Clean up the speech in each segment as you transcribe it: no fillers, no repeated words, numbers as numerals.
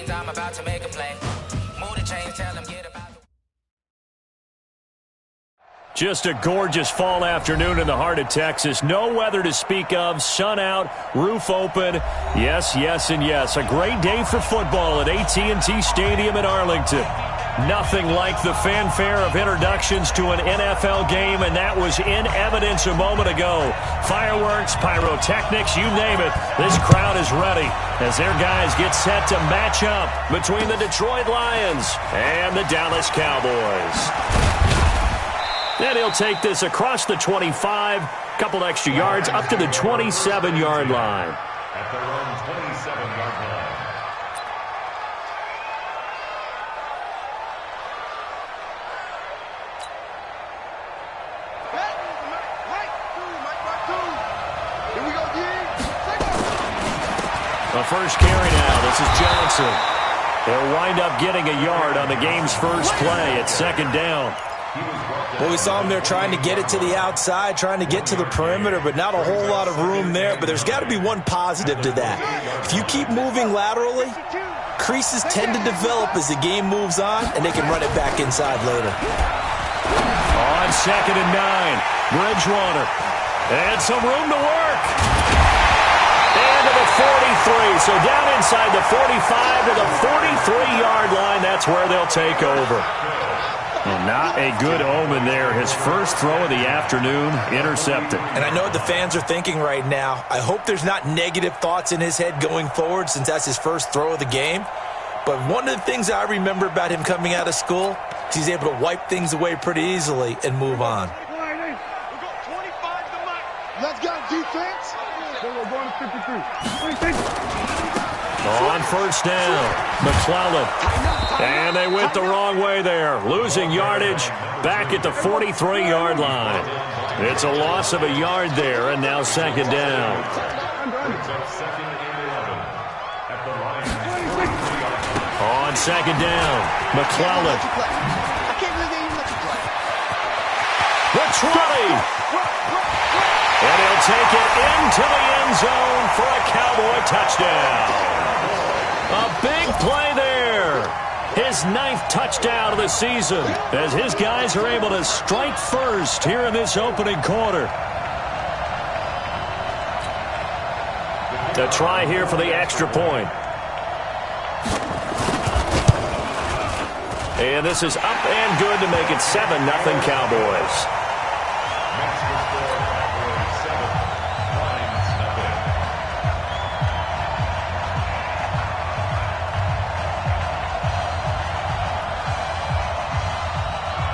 chains, I'm about to make a play. Move the chains, tell them get about. Just a gorgeous fall afternoon in the heart of Texas. No weather to speak of. Sun out, roof open. Yes, yes, and yes. A great day for football at AT&T Stadium in Arlington. Nothing like the fanfare of introductions to an NFL game, and that was in evidence a moment ago. Fireworks, pyrotechnics, you name it. This crowd is ready as their guys get set to match up between the Detroit Lions and the Dallas Cowboys. And he'll take this across the 25, couple extra yards, up to the 27-yard line. At their own 27-yard line. The first carry now. This is Johnson. They'll wind up getting a yard on the game's first play. It's second down. Well, we saw him there trying to get it to the outside, trying to get to the perimeter, but not a whole lot of room there. But there's got to be one positive to that. If you keep moving laterally, creases tend to develop as the game moves on, and they can run it back inside later. On second and 9, Bridgewater. And some room to work. And to the 43. So down inside the 45 to the 43-yard line. That's where they'll take over. And not a good omen there. His first throw of the afternoon intercepted. And I know what the fans are thinking right now. I hope there's not negative thoughts in his head going forward since that's his first throw of the game. But one of the things I remember about him coming out of school is he's able to wipe things away pretty easily and move on. Let's go, defense. We're going to 53. On first down, McClellan. And they went the wrong way there. Losing yardage back at the 43-yard line. It's a loss of a yard there, and now second down. On second down, McClellan. The 20. And he'll take it into the end zone for a Cowboy touchdown. A big play there. His 9th touchdown of the season as his guys are able to strike first here in this opening quarter. The try here for the extra point. And this is up and good to make it 7-0 Cowboys.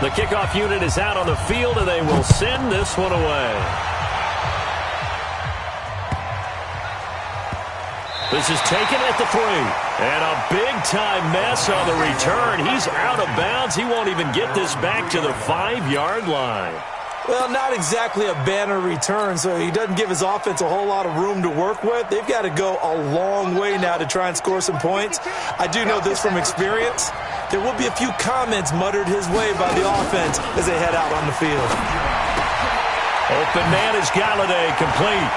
The kickoff unit is out on the field, and they will send this one away. This is taken at the 3. And a big-time mess on the return. He's out of bounds. He won't even get this back to the 5-yard line. Well, not exactly a banner return, so he doesn't give his offense a whole lot of room to work with. They've got to go a long way now to try and score some points. I do know this from experience. There will be a few comments muttered his way by the offense as they head out on the field. Open man is Galladay, complete.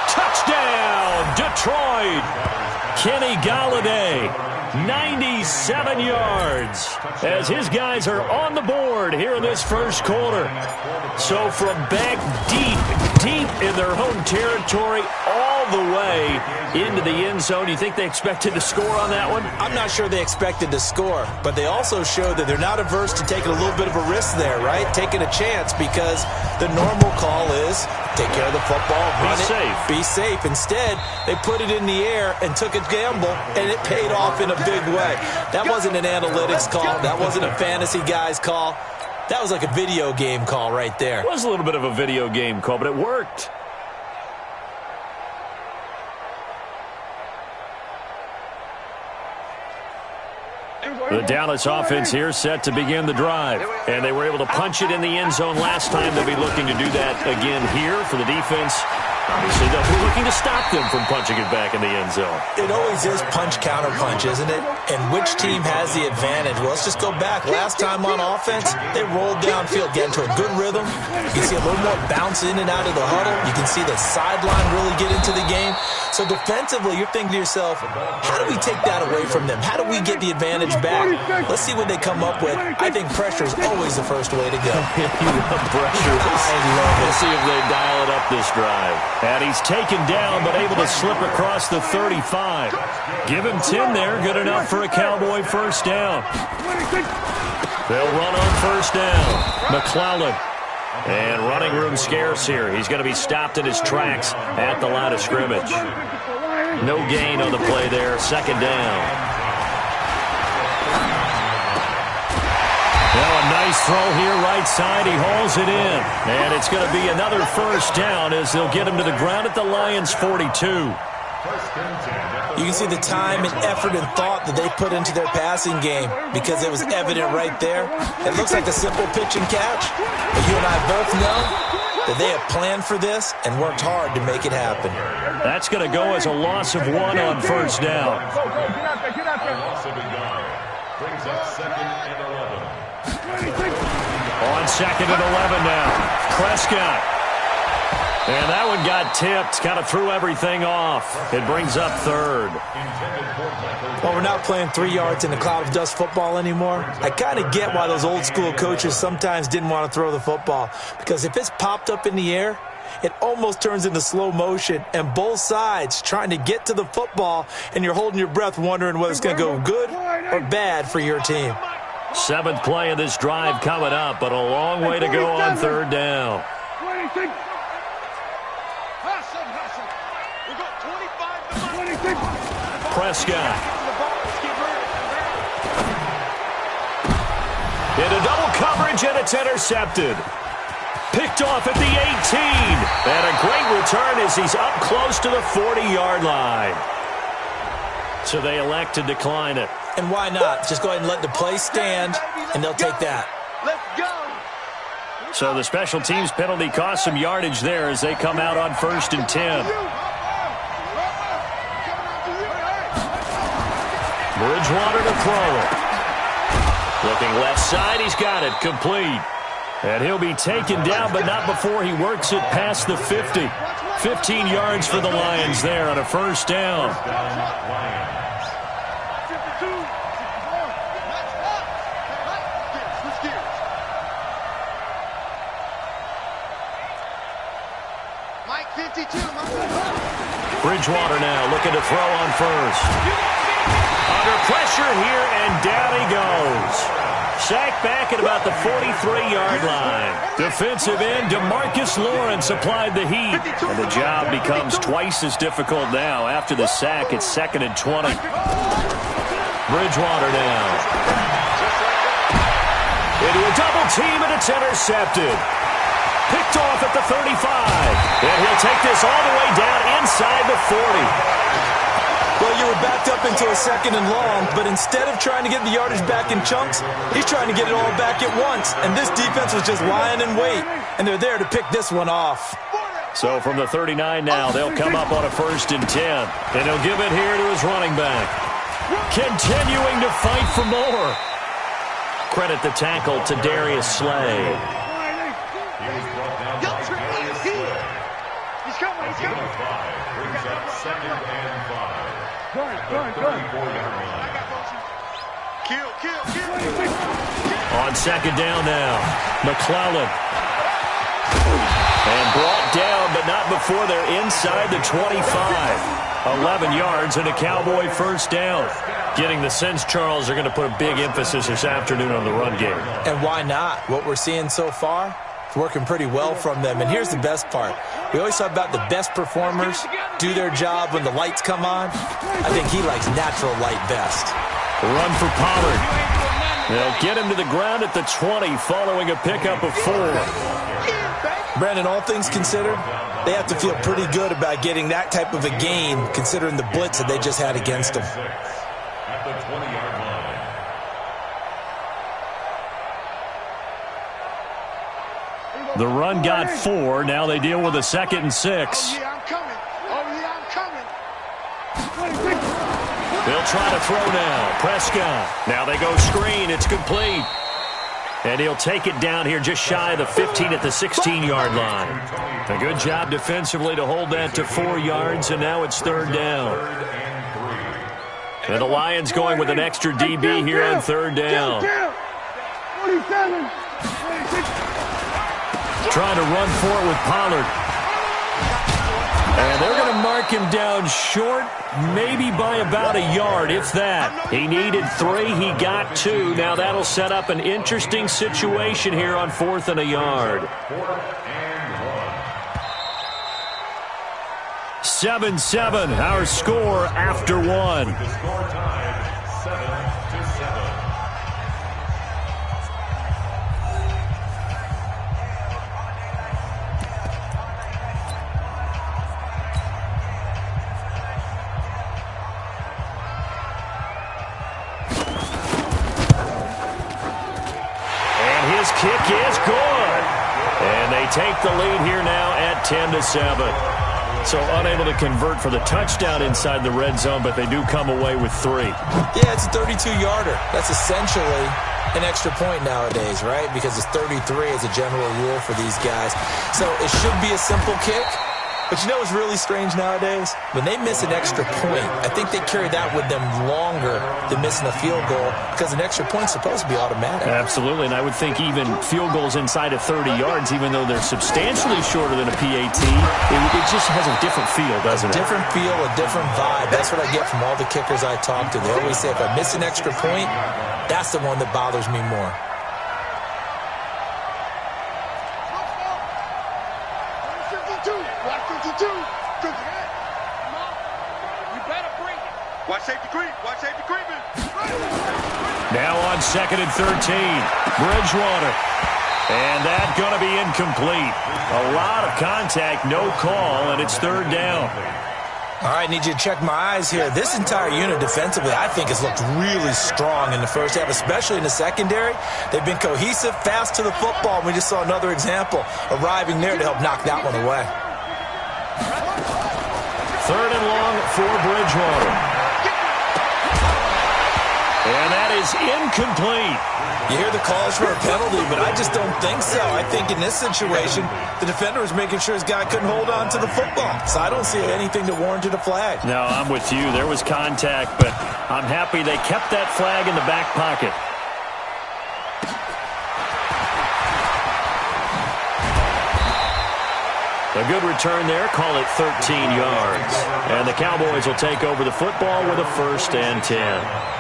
Touchdown, Detroit. Kenny Galladay, 97 yards, as his guys are on the board here in this first quarter. So from back deep in their home territory, all the way into the end zone. Do you think they expected to score on that one? I'm not sure they expected to score, but they also showed that they're not averse to taking a little bit of a risk there, right? Taking a chance, because the normal call is take care of the football, run it, be safe. Instead, they put it in the air and took a gamble, and it paid off in a big way. That wasn't an analytics call. That wasn't a fantasy guy's call. That was like a video game call right there. It was a little bit of a video game call, but it worked. The Dallas offense here set to begin the drive. And they were able to punch it in the end zone last time. They'll be looking to do that again here for the defense. Obviously, they'll be looking to stop them from punching it back in the end zone. It always is punch-counter-punch, isn't it? And which team has the advantage? Well, let's just go back. Last time on offense, they rolled downfield, get into a good rhythm. You can see a little more bounce in and out of the huddle. You can see the sideline really get into the game. So defensively, you're thinking to yourself, how do we take that away from them? How do we get the advantage back? Let's see what they come up with. I think pressure is always the first way to go. You love pressure. I love it. We'll see if they dial it up this drive. And he's taken down, but able to slip across the 35. Give him 10 there. Good enough for a Cowboy first down. They'll run on first down. McClellan. And running room scarce here. He's going to be stopped in his tracks at the line of scrimmage. No gain on the play there. Second down. Well, a nice throw here right side. He hauls it in. And it's going to be another first down as they'll get him to the ground at the Lions' 42. You can see the time and effort and thought that they put into their passing game because it was evident right there. It looks like a simple pitch and catch, but you and I both know that they have planned for this and worked hard to make it happen. That's going to go as a loss of 1 on first down. Brings up 2nd and 11. On 2nd and 11 now. Prescott. And that one got tipped, kind of threw everything off. It brings up 3rd. Well, we're not playing 3 yards in a cloud of dust football anymore. I kind of get why those old school coaches sometimes didn't want to throw the football. Because if it's popped up in the air, it almost turns into slow motion. And both sides trying to get to the football, and you're holding your breath wondering whether it's going to go good or bad for your team. 7th play of this drive coming up, but a long way to go on 3rd down. Prescott. Into double coverage, and it's intercepted. Picked off at the 18. And a great return as he's up close to the 40-yard line. So they elect to decline it. And why not? Just go ahead and let the play stand, and they'll take that. Let's go. So the special teams penalty cost some yardage there as they come out on 1st and 10. Bridgewater to throw it. Looking left side, he's got it, complete. And he'll be taken down, but not before he works it past the 50. 15 yards for the Lions there on a first down. Bridgewater now looking to throw on first. Under pressure here, and down he goes. Sacked back at about the 43-yard line. Defensive end DeMarcus Lawrence applied the heat. And the job becomes twice as difficult now. After the sack, it's 2nd and 20. Bridgewater now. Into a double team, and it's intercepted. Picked off at the 35. And he'll take this all the way down inside the 40. Well, you were backed up into a 2nd and long, but instead of trying to get the yardage back in chunks, he's trying to get it all back at once. And this defense was just lying in wait, and they're there to pick this one off. So from the 39 now, they'll come up on a 1st and 10. And he'll give it here to his running back. Continuing to fight for more. Credit the tackle to Darius Slay. He's coming. Brings up 2nd and 5. Go. On 2nd down now, McClellan. And brought down, but not before they're inside the 25. 11 yards and a Cowboy first down. Getting the sense, Charles, are going to put a big emphasis this afternoon on the run game. And why not? What we're seeing so far, it's working pretty well from them. And here's the best part. We always talk about the best performers do their job when the lights come on. I think he likes natural light best. Run for Pollard. They'll get him to the ground at the 20 following a pickup of 4. Brandon, all things considered, they have to feel pretty good about getting that type of a gain considering the blitz that they just had against them. At the 20-yard line. The run got 4. Now they deal with a 2nd and 6. Oh, yeah, I'm coming. Oh, yeah, I'm coming. They'll try to throw now. Prescott. Now they go screen. It's complete. And he'll take it down here just shy of the 15 at the 16-yard line. A good job defensively to hold that to 4 yards, and now it's 3rd down. And the Lions going with an extra DB here on 3rd down. 47. Trying to run for it with Pollard. And they're going to mark him down short, maybe by about a yard, if that. He needed 3. He got 2. Now that'll set up an interesting situation here on 4th and a yard. 7-7, our score after 1. Kick is good. And they take the lead here now at 10-7. So unable to convert for the touchdown inside the red zone, but they do come away with 3. Yeah, it's a 32-yarder. That's essentially an extra point nowadays, right? Because it's 33 as a general rule for these guys. So it should be a simple kick. But you know what's really strange nowadays? When they miss an extra point, I think they carry that with them longer than missing a field goal because an extra point's supposed to be automatic. Absolutely, and I would think even field goals inside of 30 yards, even though they're substantially shorter than a PAT, it just has a different feel, doesn't it? A different feel, a different vibe. That's what I get from all the kickers I talk to. They always say if I miss an extra point, that's the one that bothers me more. Watch safety creep. Watch safety creeping. Now on 2nd and 13. Bridgewater. And that's going to be incomplete. A lot of contact, no call, and it's 3rd down. All right, need you to check my eyes here. This entire unit defensively, I think, has looked really strong in the first half, especially in the secondary. They've been cohesive, fast to the football. We just saw another example arriving there to help knock that one away. 3rd and long for Bridgewater. And that is incomplete. You hear the calls for a penalty, but I just don't think so. I think in this situation, the defender was making sure his guy couldn't hold on to the football. So I don't see anything that warranted a flag. No, I'm with you. There was contact, but I'm happy they kept that flag in the back pocket. A good return there. Call it 13 yards. And the Cowboys will take over the football with a 1st and 10.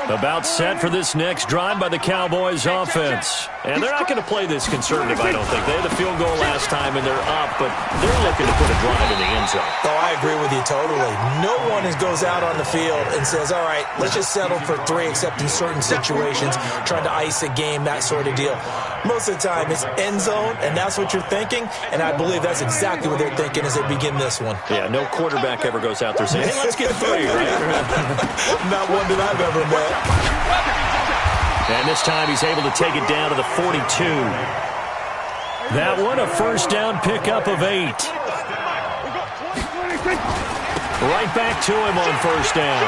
About set for this next drive by the Cowboys offense. And they're not going to play this conservative, I don't think. They had a field goal last time, and they're up, but they're looking to put a drive in the end zone. Oh, I agree with you totally. No one goes out on the field and says, all right, let's just settle for 3, except in certain situations, trying to ice a game, that sort of deal. Most of the time, it's end zone, and that's what you're thinking, and I believe that's exactly what they're thinking as they begin this one. Yeah, no quarterback ever goes out there saying, hey, let's get 3, right? Not one that I've ever met. And this time he's able to take it down to the 42. That one a 1st down pickup of 8. Right back to him on 1st down.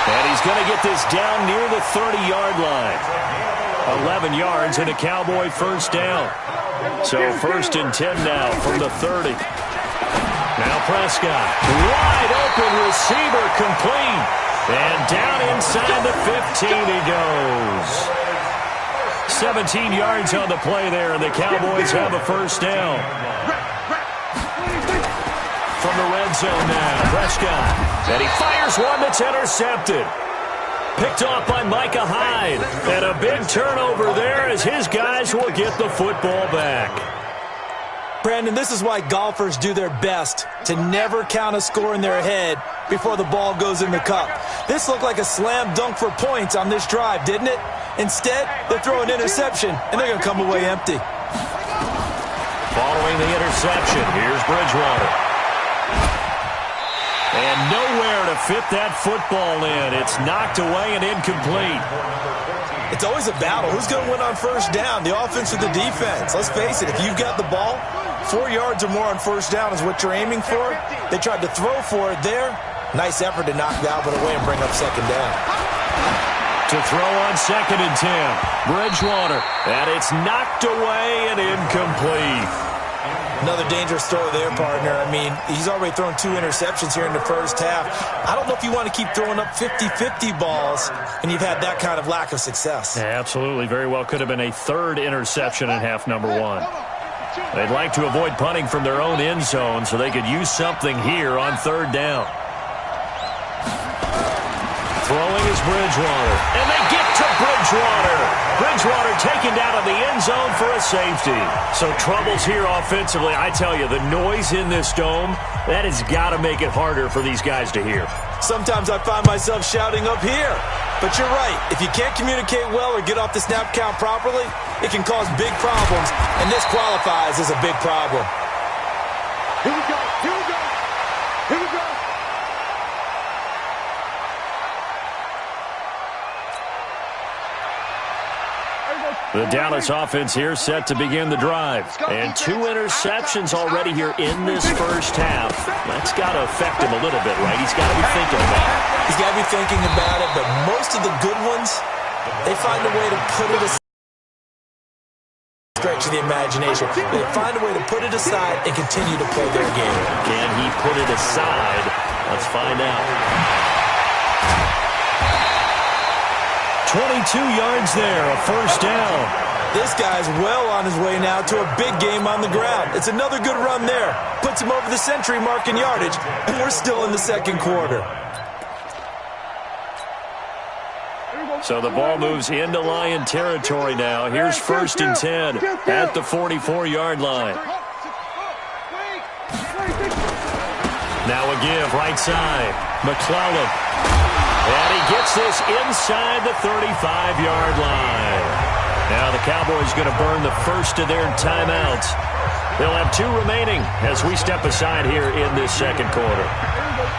And he's going to get this down near the 30-yard line. 11 yards and a Cowboy 1st down. So 1st and 10 now from the 30. Now Prescott. Wide open receiver complete. And down inside the 15 he goes. 17 yards on the play there, and the Cowboys have a 1st down. From the red zone now, Prescott. And he fires one that's intercepted. Picked off by Micah Hyde. And a big turnover there as his guys will get the football back. Brandon, this is why golfers do their best to never count a score in their head before the ball goes in the cup. This looked like a slam dunk for points on this drive, didn't it? Instead, they throw an interception, and they're going to come away empty. Following the interception, here's Bridgewater. And nowhere to fit that football in. It's knocked away and incomplete. It's always a battle. Who's going to win on first down, the offense or the defense? Let's face it, if you've got the ball, 4 yards or more on first down is what you're aiming for. They tried to throw for it there. Nice effort to knock Albert away and bring up second down. To throw on 2nd and 10. Bridgewater. And it's knocked away and incomplete. Another dangerous throw there, partner. I mean, he's already thrown 2 interceptions here in the first half. I don't know if you want to keep throwing up 50-50 balls, and you've had that kind of lack of success. Yeah, absolutely. Very well could have been a 3rd interception in half number 1. They'd like to avoid punting from their own end zone so they could use something here on 3rd down. Throwing is Bridgewater. And they get to Bridgewater. Bridgewater taken down in the end zone for a safety. So troubles here offensively. I tell you, the noise in this dome, that has got to make it harder for these guys to hear. Sometimes I find myself shouting up here. But you're right. If you can't communicate well or get off the snap count properly, it can cause big problems. And this qualifies as a big problem. Here we go. Here we go. Here we go. The Dallas offense here set to begin the drive. And 2 interceptions already here in this first half. That's got to affect him a little bit, right? He's got to be thinking about it. He's got to be thinking about it, but most of the good ones, they find a way to put it aside. Stretch of the imagination. They find a way to put it aside and continue to play their game. Can he put it aside? Let's find out. 22 yards there, a first down. This guy's well on his way now to a big game on the ground. It's another good run there. Puts him over the century mark in yardage, and we're still in the second quarter. So the ball moves into Lion territory now. Here's 1st and 10 at the 44-yard line. Now a give, right side. McClellan. And he gets this inside the 35-yard line. Now the Cowboys going to burn the first of their timeouts. They'll have 2 remaining as we step aside here in this second quarter.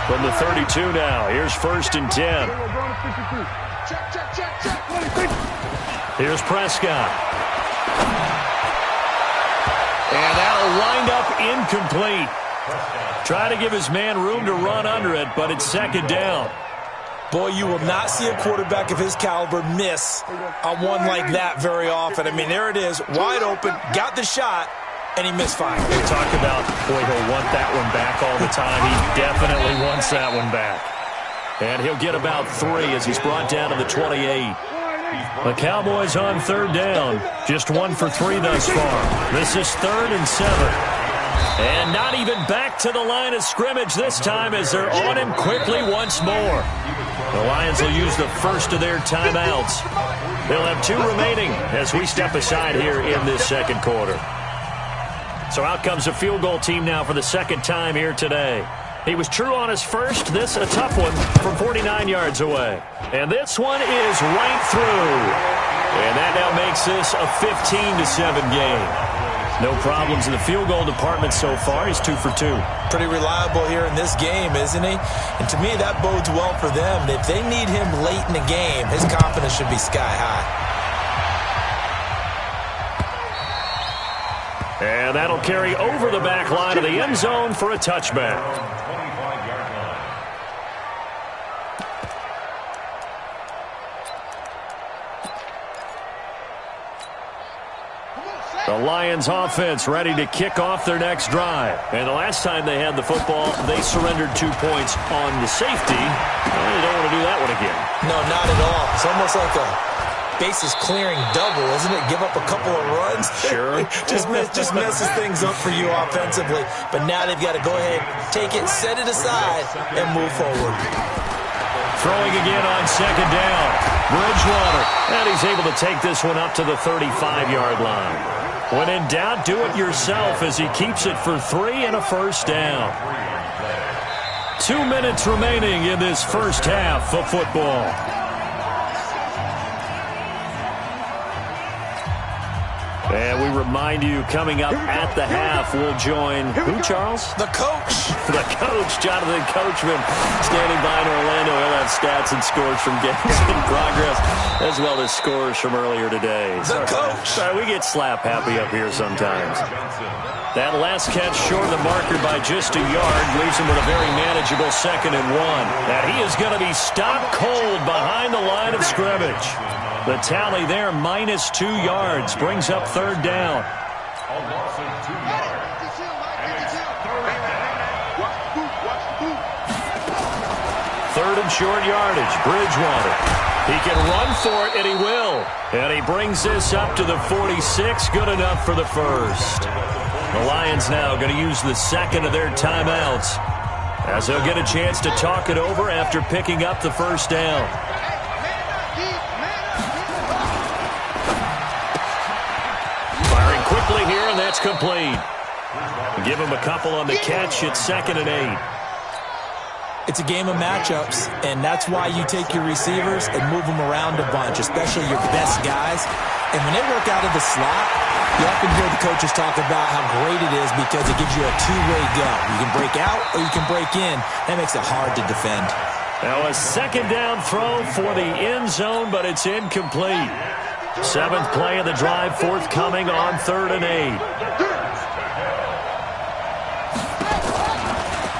From the 32 now, here's 1st and 10. Here's Prescott. And that'll wind up incomplete. Try to give his man room to run under it, but it's 2nd down. Boy, you will not see a quarterback of his caliber miss on one like that very often. I mean, there it is, wide open, got the shot, and he misfired. They talk about, boy, he'll want that one back all the time. He definitely wants that one back. And he'll get about 3 as he's brought down to the 28. The Cowboys on 3rd down, just 1 for 3 thus far. This is 3rd and 7. And not even back to the line of scrimmage this time as they're on him quickly once more. The Lions will use the first of their timeouts. They'll have 2 remaining as we step aside here in this second quarter. So out comes a field goal team now for the 2nd time here today. He was true on his first. This a tough one from 49 yards away. And this one is right through. And that now makes this a 15-7 game. No problems in the field goal department so far. He's 2 for 2. Pretty reliable here in this game, isn't he? And to me, that bodes well for them. If they need him late in the game, his confidence should be sky high. And that'll carry over the back line of the end zone for a touchback. The Lions offense ready to kick off their next drive. And the last time they had the football, they surrendered 2 points on the safety. Well, they don't want to do that one again. No, not at all. It's almost like a bases clearing double, isn't it? Give up a couple of runs. Sure. just messes things up for you offensively. But now they've got to go ahead, take it, set it aside, and move forward. Throwing again on 2nd down. Bridgewater. And he's able to take this one up to the 35-yard line. When in doubt, do it yourself as he keeps it for 3 and a first down. 2 minutes remaining in this first half of football. And we remind you, coming up at the half, we'll join who, Charles? The coach. The coach, Jonathan Coachman, standing by in Orlando. He'll have stats and scores from games in progress, as well as scores from earlier today. The coach. Sorry, we get slap happy up here sometimes. That last catch short of the marker by just a yard leaves him with a very manageable 2nd and 1. And he is going to be stopped cold behind the line of scrimmage. The tally there, -2 yards, brings up 3rd down. A loss of 2 yards. And it's 3rd down. 3rd and short yardage, Bridgewater. He can run for it, and he will. And he brings this up to the 46, good enough for the 1st. The Lions now going to use the 2nd of their timeouts, as they'll get a chance to talk it over after picking up the 1st down. Firing quickly here, and that's complete. Give him a couple on the catch. It's 2nd and 8. It's a game of matchups, and that's why you take your receivers and move them around a bunch, especially your best guys. And when they work out of the slot, you often hear the coaches talk about how great it is because it gives you a two-way go. You can break out or you can break in. That makes it hard to defend. Now a 2nd down throw for the end zone, but it's incomplete. 7th play of the drive, forthcoming on 3rd and 8.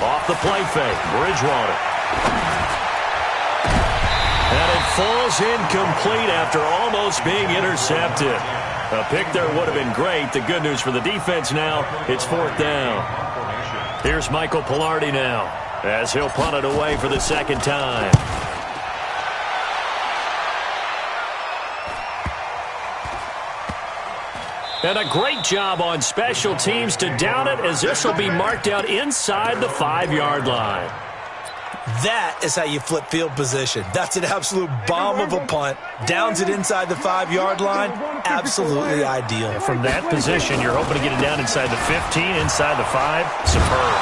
Off the play fake, Bridgewater. And it falls incomplete after almost being intercepted. A pick there would have been great. The good news for the defense now, it's 4th down. Here's Michael Pilardi now, as he'll punt it away for the 2nd time. And a great job on special teams to down it, as this will be marked out inside the 5-yard line. That is how you flip field position. That's an absolute bomb of a punt. Downs it inside the 5-yard line. Absolutely ideal. From that position, you're hoping to get it down inside the 15, inside the 5. Superb.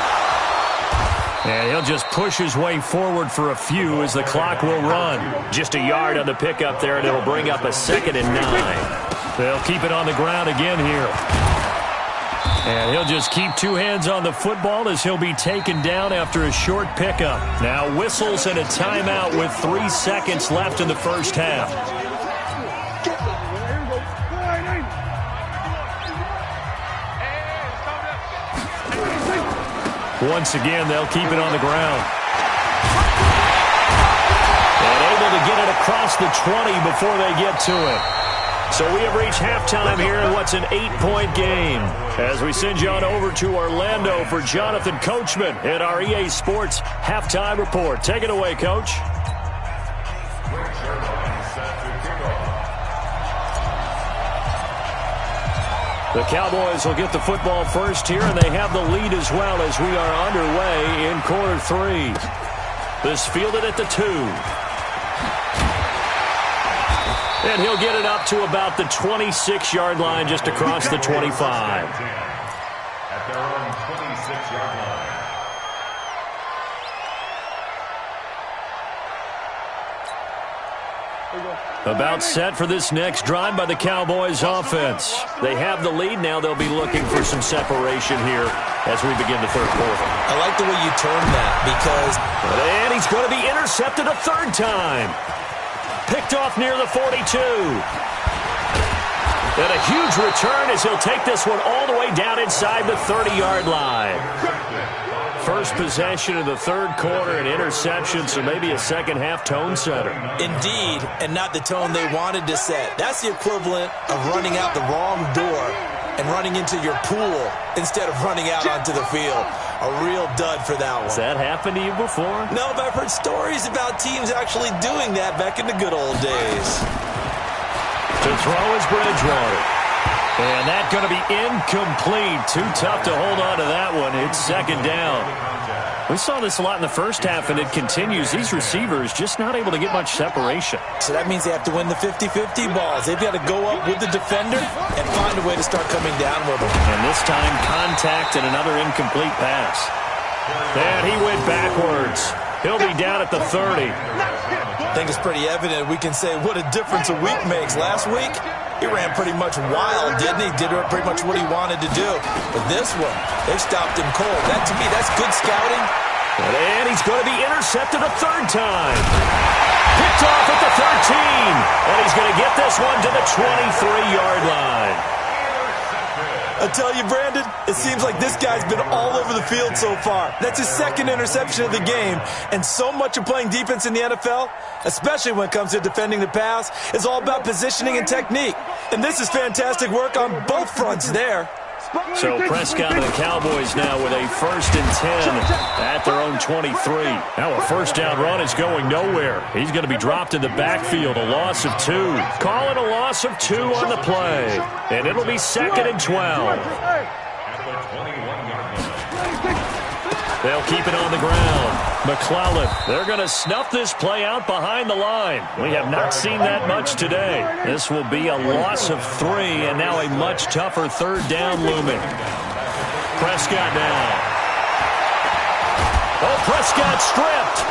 And he'll just push his way forward for a few as the clock will run. Just a yard on the pickup there, and it'll bring up a 2nd and 9. They'll keep it on the ground again here. And he'll just keep 2 hands on the football as he'll be taken down after a short pickup. Now whistles and a timeout with 3 seconds left in the 1st half. Once again, they'll keep it on the ground. And able to get it across the 20 before they get to it. So we have reached halftime here in what's an 8-point game. As we send you on over to Orlando for Jonathan Coachman at our EA Sports Halftime Report. Take it away, Coach. The Cowboys will get the football first here, and they have the lead as well as we are underway in quarter 3. This fielded at the 2. And he'll get it up to about the 26-yard line, just across the 25. At their own 26-yard line. About set for this next drive by the Cowboys offense. They have the lead. Now they'll be looking for some separation here as we begin the 3rd quarter. I like the way you term that because... And he's going to be intercepted a 3rd time. Picked off near the 42. And a huge return as he'll take this one all the way down inside the 30-yard line. First possession of the 3rd quarter, an interception, so maybe a second-half tone setter. Indeed, and not the tone they wanted to set. That's the equivalent of running out the wrong door and running into your pool instead of running out onto the field. A real dud for that one. Has that happened to you before? No, but I've heard stories about teams actually doing that back in the good old days. To throw is Bridgewater. And that's going to be incomplete. Too tough to hold on to that one. It's 2nd down. We saw this a lot in the first half, and it continues. These receivers just not able to get much separation. So that means they have to win the 50-50 balls. They've got to go up with the defender and find a way to start coming down with them. And this time, contact and another incomplete pass. And he went backwards. He'll be down at the 30. I think it's pretty evident we can say what a difference a week makes. Last week, He ran pretty much wild, didn't he? Did pretty much what he wanted to do. But this one, they've stopped him cold. That, to me, that's good scouting. And he's going to be intercepted a third time. Picked off at the 13. And he's going to get this one to the 23-yard line. I tell you, Brandon, it seems like this guy's been all over the field so far. That's his second interception of the game. And so much of playing defense in the NFL, especially when it comes to defending the pass, is all about positioning and technique. And this is fantastic work on both fronts there. So Prescott and the Cowboys now with a 1st and 10 at their own 23. Now a first down run is going nowhere. He's going to be dropped in the backfield, a loss of 2. Call it a loss of 2 on the play. And it'll be 2nd and 12. They'll keep it on the ground. McClellan, they're going to snuff this play out behind the line. We have not seen that much today. This will be a loss of 3, and now a much tougher third down looming. Prescott now. Oh, Prescott stripped.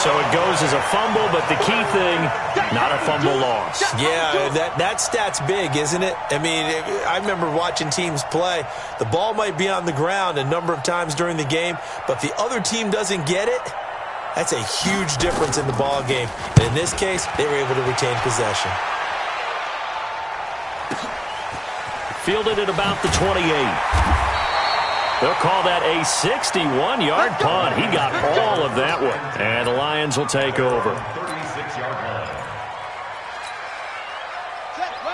So it goes as a fumble, but the key thing, not a fumble loss. Yeah, that stat's big, isn't it? I mean, I remember watching teams play. The ball might be on the ground a number of times during the game, but if the other team doesn't get it, that's a huge difference in the ball game. And in this case, they were able to retain possession. Fielded at about the 28. They'll call that a 61-yard punt. He got all of that one. And the Lions will take over.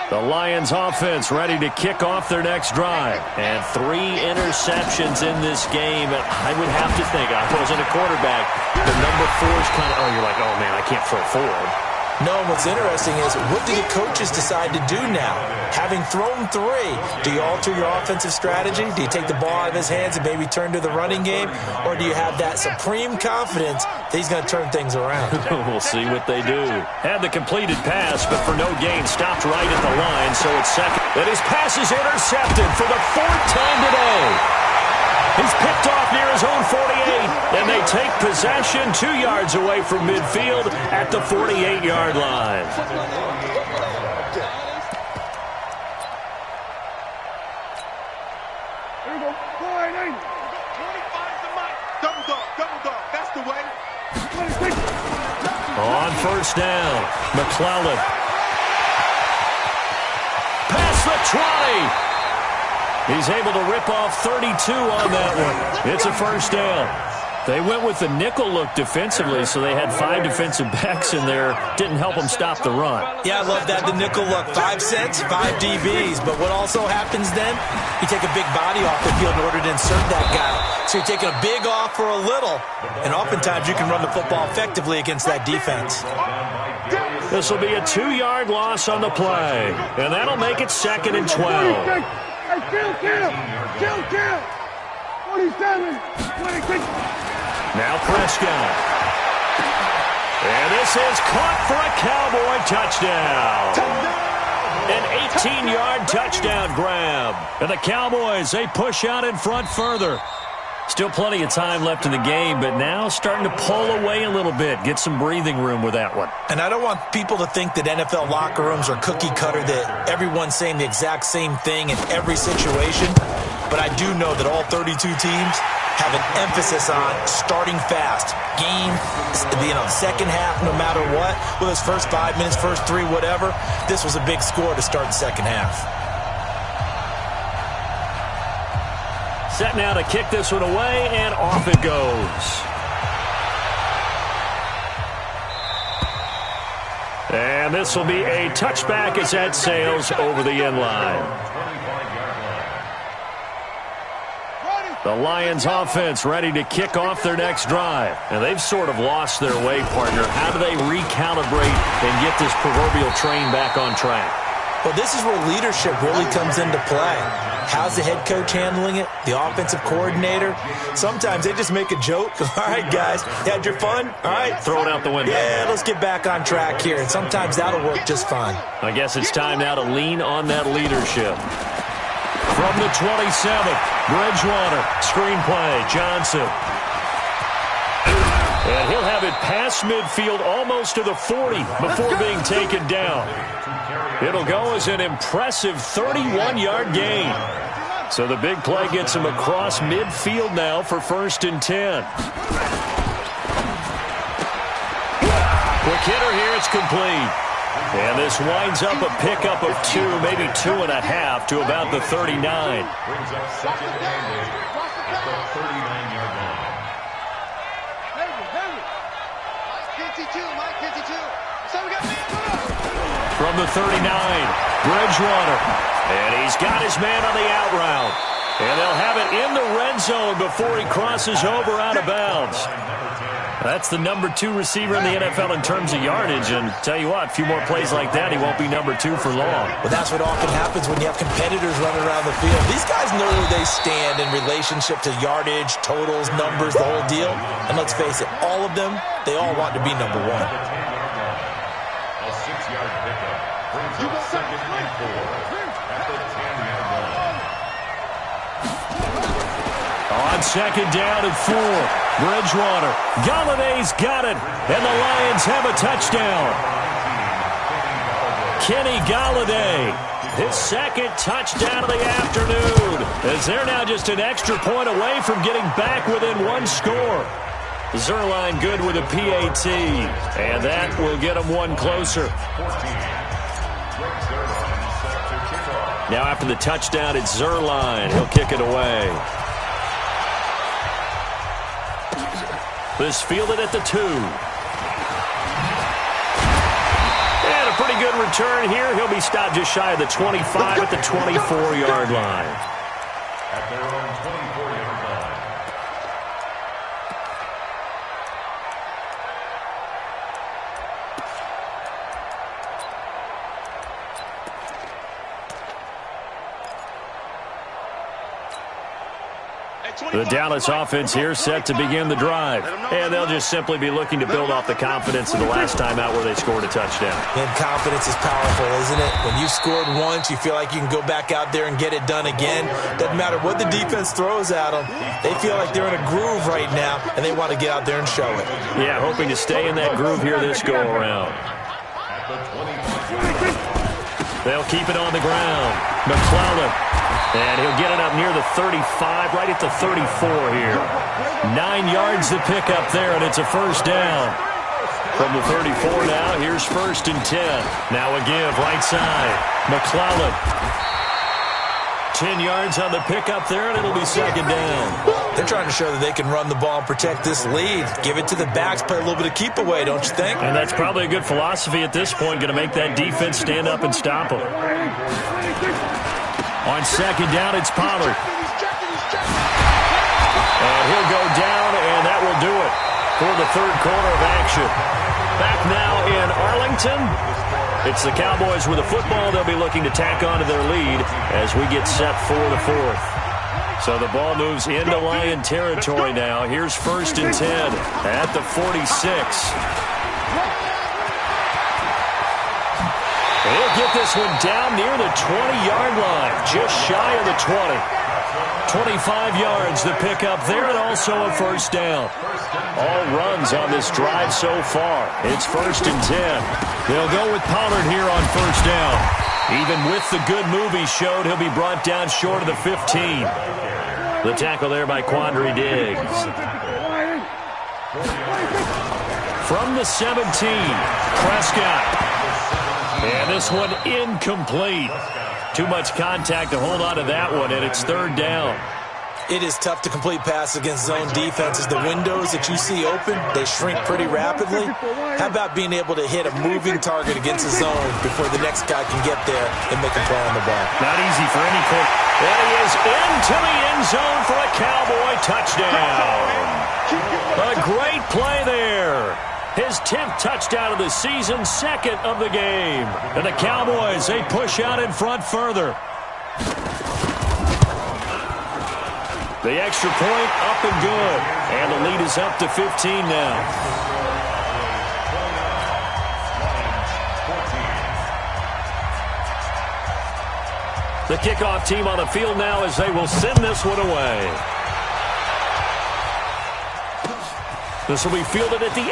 The Lions offense ready to kick off their next drive. And 3 interceptions in this game. And I would have to think, I wasn't a quarterback, the number 4 is kind of, oh, you're like, oh, man, I can't throw forward. No, what's interesting is, what do the coaches decide to do now? Having thrown 3, do you alter your offensive strategy? Do you take the ball out of his hands and maybe turn to the running game? Or do you have that supreme confidence that he's going to turn things around? We'll see what they do. Had the completed pass, but for no gain, stopped right at the line, so it's 2nd. And his pass is intercepted for the 4th time today. He's picked off near his own 48, and they take possession 2 yards away from midfield at the 48-yard line. Here we go. 480. 25's the mic. Double dog. That's the way. 26. On first down, McClellan. Past the 20. He's able to rip off 32 on that one. It's a first down. They went with the nickel look defensively, so they had 5 defensive backs in there. Didn't help them stop the run. Yeah, I love that, the nickel look. 5 cents, 5 DBs. But what also happens then, you take a big body off the field in order to insert that guy. So you're taking a big off for a little. And oftentimes you can run the football effectively against that defense. This will be a 2-yard loss on the play. And that'll make it 2nd and 12. Hey, kill. 47, 26. Now Prescott. And this is caught for a Cowboy touchdown. An 18-yard touchdown grab. And the Cowboys, they push out in front further. Still plenty of time left in the game, but now starting to pull away a little bit. Get some breathing room with that one. And I don't want people to think that NFL locker rooms are cookie cutter, that everyone's saying the exact same thing in every situation. But I do know that all 32 teams have an emphasis on starting fast. Game, second half, no matter what. Whether it's first 5 minutes, first 3, whatever. This was a big score to start the second half. Set now to kick this one away, and off it goes. And this will be a touchback as that sails over the end line. The Lions offense ready to kick off their next drive. And they've sort of lost their way, partner. How do they recalibrate and get this proverbial train back on track? Well, this is where leadership really comes into play. How's the head coach handling it? The offensive coordinator? Sometimes they just make a joke. All right, guys, you had your fun? All right. Throw it out the window. Yeah, let's get back on track here. And sometimes that'll work just fine. I guess it's time now to lean on that leadership. From the 27th, Bridgewater, screenplay, Johnson. And he'll have it past midfield, almost to the 40 before being taken down. It'll go as an impressive 31-yard gain. So the big play gets him across midfield now for 1st and 10. Quick hitter here, it's complete. And this winds up a pickup of 2, maybe 2.5 to about the 39. Brings up second and 8 at the 39-yard line. From the 39, Bridgewater. And he's got his man on the out route. And they'll have it in the red zone before he crosses over out of bounds. That's the number 2 receiver in the NFL in terms of yardage. And tell you what, a few more plays like that, he won't be number 2 for long. But that's what often happens when you have competitors running around the field. These guys know where they stand in relationship to yardage, totals, numbers, the whole deal. And let's face it, all of them, they all want to be number 1. A 6-yard pickup brings up second and 4 at the 10-yard line. On second down and 4, Bridgewater. Galladay's got it, and the Lions have a touchdown. Kenny Galladay, his second touchdown of the afternoon, as they're now just an extra point away from getting back within 1 score. Zerline good with a PAT, and that will get them 1 closer. Now after the touchdown, it's Zerline. He'll kick it away. This fielded at the 2. And a pretty good return here. He'll be stopped just shy of the 25 at the 24-yard line. At their own 24-yard line. The Dallas offense here set to begin the drive. And they'll just simply be looking to build off the confidence of the last time out where they scored a touchdown. And confidence is powerful, isn't it? When you've scored once, you feel like you can go back out there and get it done again. Doesn't matter what the defense throws at them. They feel like they're in a groove right now, and they want to get out there and show it. Yeah, hoping to stay in that groove here this go-around. They'll keep it on the ground. McClellan. And he'll get it up near the 35, right at the 34 here. 9 yards to pick up there, and it's a first down. From the 34 now, here's 1st and 10. Now a give, right side. McClellan. 10 yards on the pickup there, and it'll be second down. They're trying to show that they can run the ball and protect this lead. Give it to the backs, play a little bit of keep away, don't you think? And that's probably a good philosophy at this point, going to make that defense stand up and stop them. On second down, it's Pollard. And he'll go down, and that will do it for the 3rd quarter of action. Back now in Arlington. It's the Cowboys with the football. They'll be looking to tack on to their lead as we get set for the 4th. So the ball moves into Lion territory now. Here's 1st and 10 at the 46. He'll get this one down near the 20-yard line, just shy of the 20. 25 yards to pick up there, and also a first down. All runs on this drive so far. It's 1st and 10. They'll go with Pollard here on first down. Even with the good move he showed, he'll be brought down short of the 15. The tackle there by Quandre Diggs. From the 17, Prescott. And this one incomplete. Too much contact to hold on to that one, and it's 3rd down. It is tough to complete pass against zone defenses. The windows that you see open, they shrink pretty rapidly. How about being able to hit a moving target against a zone before the next guy can get there and make a play on the ball? Not easy for any court. And he is into the end zone for a Cowboy touchdown. A great play there. His 10th touchdown of the season, 2nd of the game. And the Cowboys, they push out in front further. The extra point up and good. And the lead is up to 15 now. The kickoff team on the field now as they will send this one away. This will be fielded at the 8.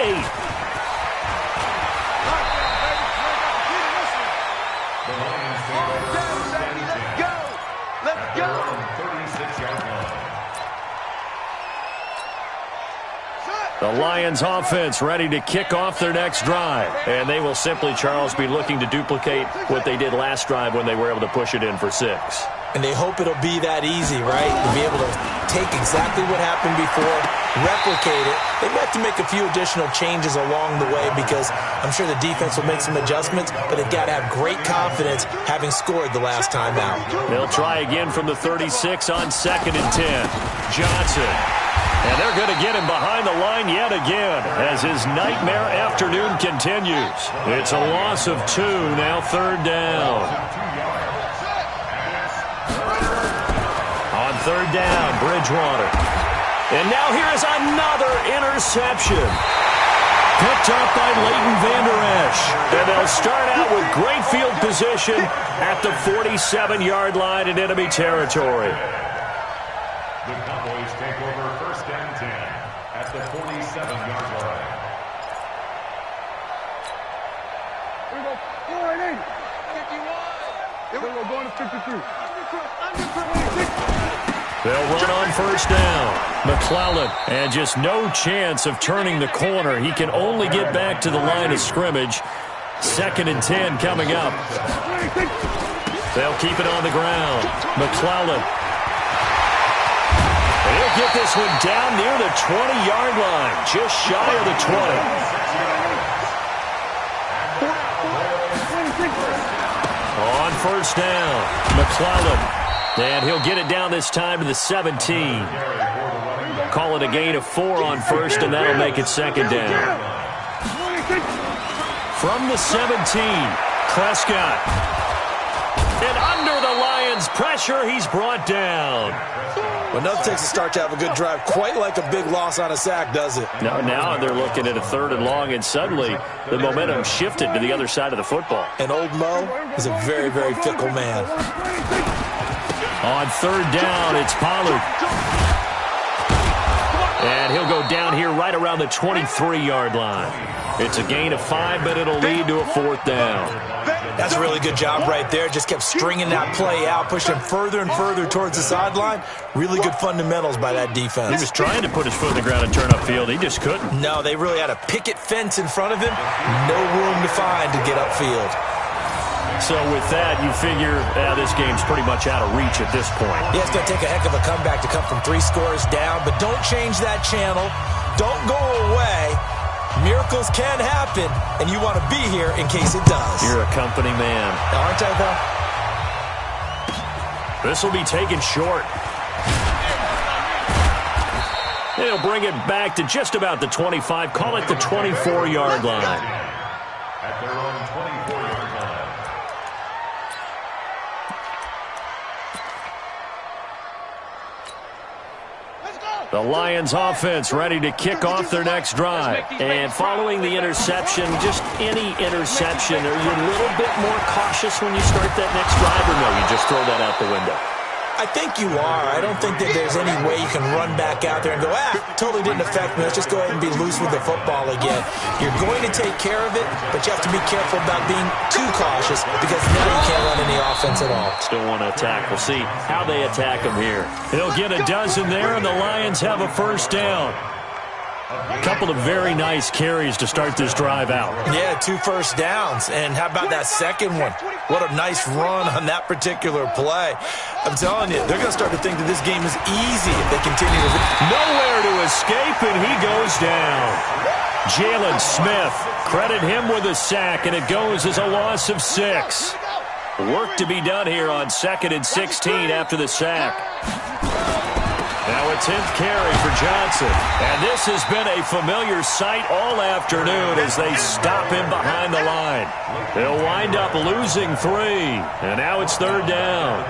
The Lions offense ready to kick off their next drive. And they will simply, Charles, be looking to duplicate what they did last drive when they were able to push it in for 6. And they hope it'll be that easy, right? To be able to take exactly what happened before, replicate it. They may have to make a few additional changes along the way because I'm sure the defense will make some adjustments, but they've got to have great confidence having scored the last time out. They'll try again from the 36 on 2nd and 10. Johnson. And they're going to get him behind the line yet again as his nightmare afternoon continues. It's a loss of 2, now 3rd down. On 3rd down, Bridgewater. And now here is another interception. Picked up by Leighton Vander Esch. And they'll start out with great field position at the 47-yard line in enemy territory. The Cowboys take over 1st and 10 at the 47-yard line. Here we go. 4 and 8. 51. Here we go. Going to 53. They'll run on 1st down. McClellan, and just no chance of turning the corner. He can only get back to the line of scrimmage. 2nd and 10 coming up. They'll keep it on the ground. McClellan. He'll get this one down near the 20-yard line, just shy of the 20. On 1st down, McClellan. And he'll get it down this time to the 17. Call it a gain of 4 on 1st, and that'll make it 2nd down. From the 17, Prescott. And under the Lions' pressure, he's brought down. Well, nothing takes a start to have a good drive quite like a big loss on a sack, does it? No, now they're looking at a 3rd and long, and suddenly the momentum shifted to the other side of the football. And old Mo is a very, very fickle man. On 3rd down, it's Pollard. And he'll go down here right around the 23-yard line. It's a gain of 5, but it'll lead to a 4th down. That's a really good job right there. Just kept stringing that play out, pushing him further and further towards the sideline. Really good fundamentals by that defense. He was trying to put his foot in the ground and turn upfield. He just couldn't. No, they really had a picket fence in front of him. No room to find to get upfield. So with that, you figure this game's pretty much out of reach at this point. Yeah, it's going to take a heck of a comeback to come from 3 scores down, but don't change that channel. Don't go away. Miracles can happen, and you want to be here in case it does. You're a company man. Aren't I, though? This will be taken short. They'll bring it back to just about the 25. Call it the 24-yard line. At their own 24-yard line. The Lions offense ready to kick off their next drive. And following the interception, just any interception, are you a little bit more cautious when you start that next drive, or no, you just throw that out the window? I think you are. I don't think that there's any way you can run back out there and go, totally didn't affect me. Let's just go ahead and be loose with the football again. You're going to take care of it, but you have to be careful about being too cautious because now you can't run any offense at all. Still want to attack. We'll see how they attack him here. He'll get a dozen there, and the Lions have a 1st down. A couple of very nice carries to start this drive out. Yeah, 2 first downs. And how about that second one? What a nice run on that particular play. I'm telling you, they're going to start to think that this game is easy if they continue to... Nowhere to escape, and he goes down. Jalen Smith, credit him with a sack, and it goes as a loss of 6. Work to be done here on 2nd and 16 after the sack. Now a 10th carry for Johnson. And this has been a familiar sight all afternoon as they stop him behind the line. They'll wind up losing 3. And now it's 3rd down.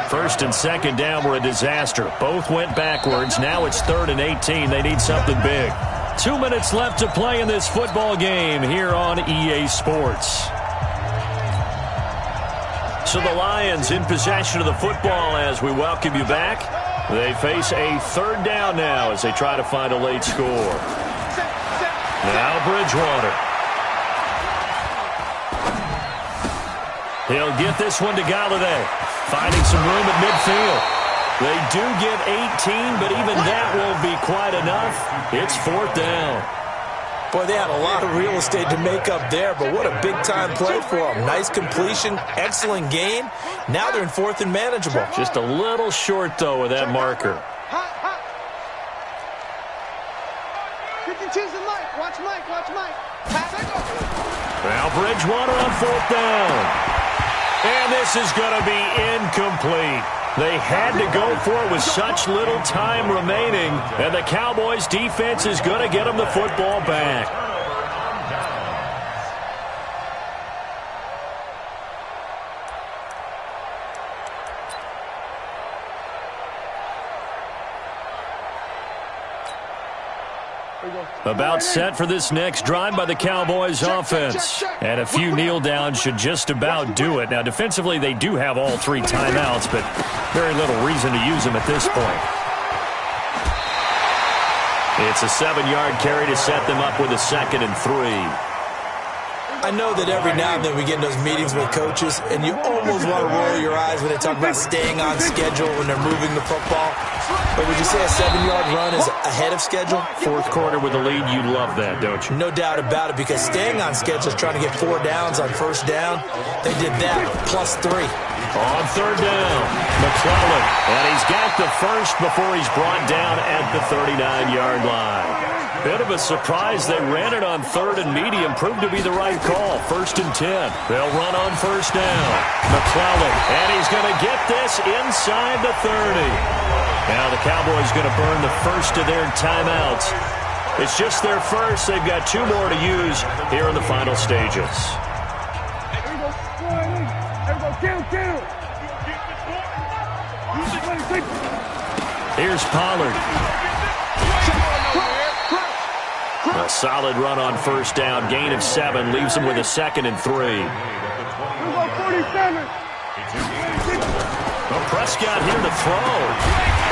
1st and 2nd down were a disaster. Both went backwards. Now it's 3rd and 18. They need something big. 2 minutes left to play in this football game here on EA Sports. So the Lions in possession of the football as we welcome you back. They face a 3rd down now as they try to find a late score. Now Bridgewater. He'll get this one to Galladay. Finding some room at midfield. They do get 18, but even that won't be quite enough. It's 4th down. Boy, they had a lot of real estate to make up there, but what a big-time play for them. Nice completion, excellent gain. Now they're in 4th and manageable. Just a little short, though, with that marker. Watch Mike. Now Bridgewater on 4th down. And this is going to be incomplete. They had to go for it with such little time remaining, and the Cowboys' defense is going to get them the football back. About set for this next drive by the Cowboys offense. And a few kneel downs should just about do it. Now, defensively, they do have all 3 timeouts, but very little reason to use them at this point. It's a 7-yard carry to set them up with a 2nd and 3. I know that every now and then we get in those meetings with coaches, and you almost want to roll your eyes when they talk about staying on schedule when they're moving the football. But would you say a 7-yard run is ahead of schedule? 4th quarter with a lead, you love that, don't you? No doubt about it, because staying on schedule is trying to get 4 downs on 1st down. They did that plus 3. On 3rd down, McClellan. And he's got the first before he's brought down at the 39-yard line. Bit of a surprise. They ran it on 3rd and medium. Proved to be the right call. 1st and 10. They'll run on 1st down. McClellan. And he's going to get this inside the 30. Now the Cowboys going to burn the first of their timeouts. It's just their first. They've got 2 more to use here in the final stages. Here's Pollard. A solid run on 1st down. Gain of 7. Leaves him with a 2nd and 3. Well, Prescott here to throw.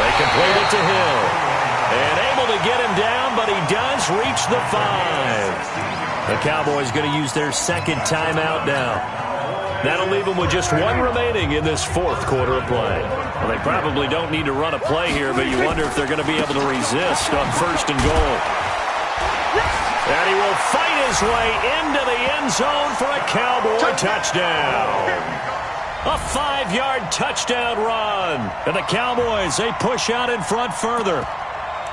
They complete it to Hill. And able to get him down, but he does reach the 5. The Cowboys going to use their 2nd timeout now. That'll leave them with just 1 remaining in this 4th quarter of play. Well, they probably don't need to run a play here, but you wonder if they're going to be able to resist on 1st and goal. And he will fight his way into the end zone for a Cowboy touchdown. A 5-yard touchdown run. And the Cowboys, they push out in front further.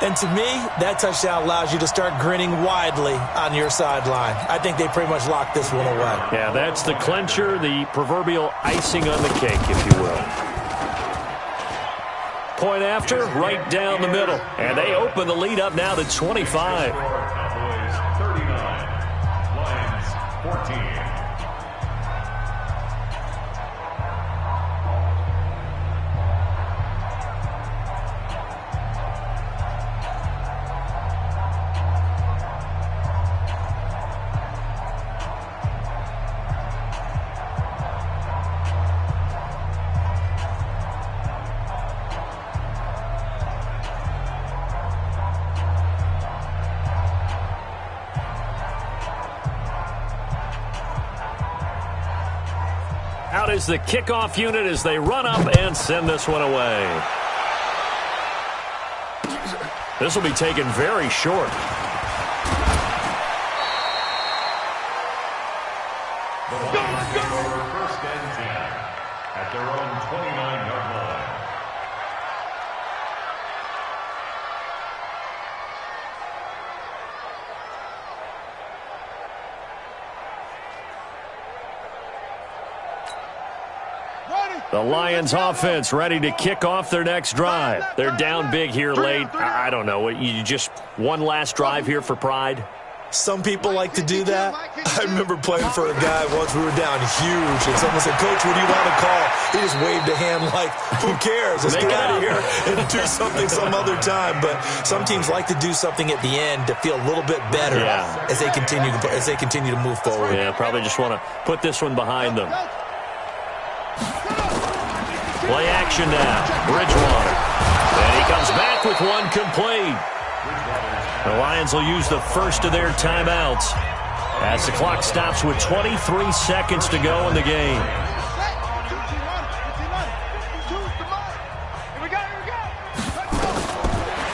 And to me, that touchdown allows you to start grinning widely on your sideline. I think they pretty much locked this one away. Yeah, that's the clincher, the proverbial icing on the cake, if you will. Point after, right down the middle. And they open the lead up now to 25. Cowboys 39, Lions 14. Out is the kickoff unit as they run up and send this one away. This will be taken very short. The Lions take over 1st and 10 at their own 29-yard line. The Lions offense ready to kick off their next drive. They're down big here late. I don't know. You just one last drive here for pride? Some people like to do that. I remember playing for a guy once. We were down huge, and someone said, "Coach, what do you want to call?" He just waved a hand like, "Who cares? Let's get out of here and do something some other time." But some teams like to do something at the end to feel a little bit better as they continue to move forward. Yeah, probably just want to put this one behind them. Play action now. Bridgewater. And he comes back with one complete. The Lions will use the first of their timeouts as the clock stops with 23 seconds to go in the game.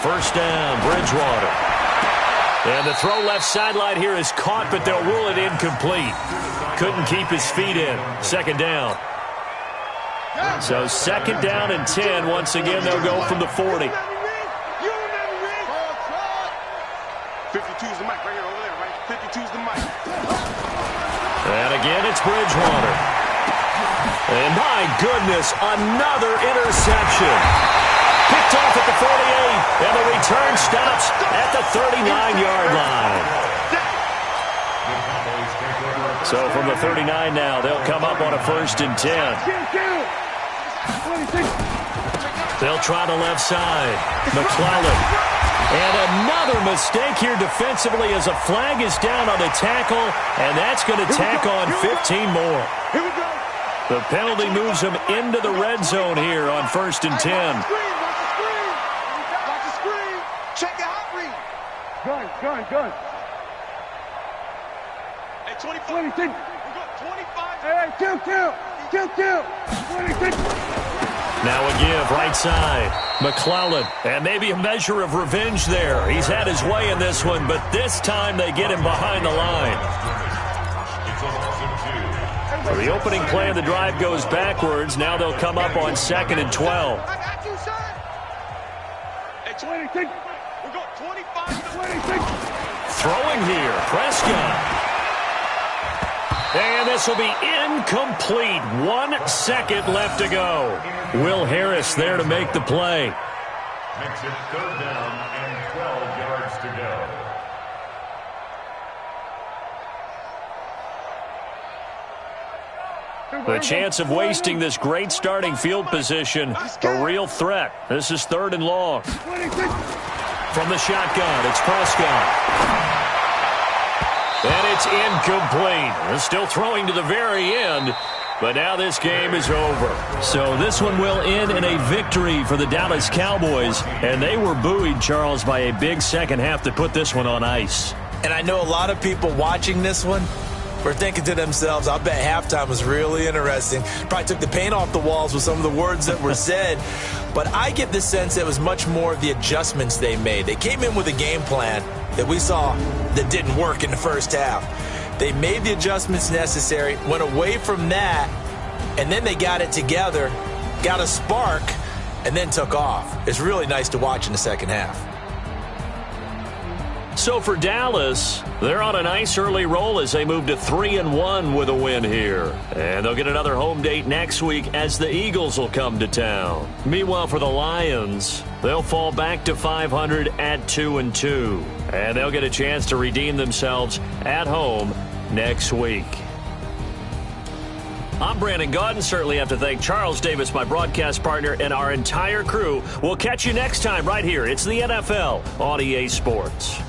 First down, Bridgewater. And the throw left sideline here is caught, but they'll rule it incomplete. Couldn't keep his feet in. Second down. So second down and 10. Once again, they'll go from the 40. 52's the mic right here over there, right? 52's the mic. And again, it's Bridgewater. And my goodness, another interception. Picked off at the 48, and the return stops at the 39-yard line. So from the 39 now, they'll come up on a 1st and 10. They'll try the left side. McClellan. And another mistake here defensively as a flag is down on the tackle, and that's going to tack on 15 more. Here we go. The penalty moves them into the red zone here on 1st and 10. Watch the screen. Check your hot read. Gun. Hey, 25. 26. We got 25. Hey, kill. 26. Now a give, right side. McClellan, and maybe a measure of revenge there. He's had his way in this one, but this time they get him behind the line. So the opening play of the drive goes backwards. Now they'll come up on 2nd and 12. I got you, son. Hey, 26. We got 25. 26. Throwing here, Prescott. And this will be incomplete. 1 second left to go. Will Harris there to make the play. Makes it 3rd down and 12 yards to go. The chance of wasting this great starting field position, a real threat. This is 3rd and long. From the shotgun, it's Prescott. And it's incomplete. Still throwing to the very end, but now this game is over. So this one will end in a victory for the Dallas Cowboys, and they were buoyed, Charles, by a big second half to put this one on ice. And I know a lot of people watching this one were thinking to themselves, I bet halftime was really interesting. Probably took the paint off the walls with some of the words that were said. But I get the sense it was much more of the adjustments they made. They came in with a game plan that we saw that didn't work in the first half. They made the adjustments necessary, went away from that, and then they got it together, got a spark, and then took off. It's really nice to watch in the second half. So for Dallas, they're on a nice early roll as they move to 3-1 with a win here. And they'll get another home date next week as the Eagles will come to town. Meanwhile, for the Lions, they'll fall back to 500 at 2-2. And they'll get a chance to redeem themselves at home next week. I'm Brandon Gaudin. Certainly have to thank Charles Davis, my broadcast partner, and our entire crew. We'll catch you next time right here. It's the NFL on EA Sports.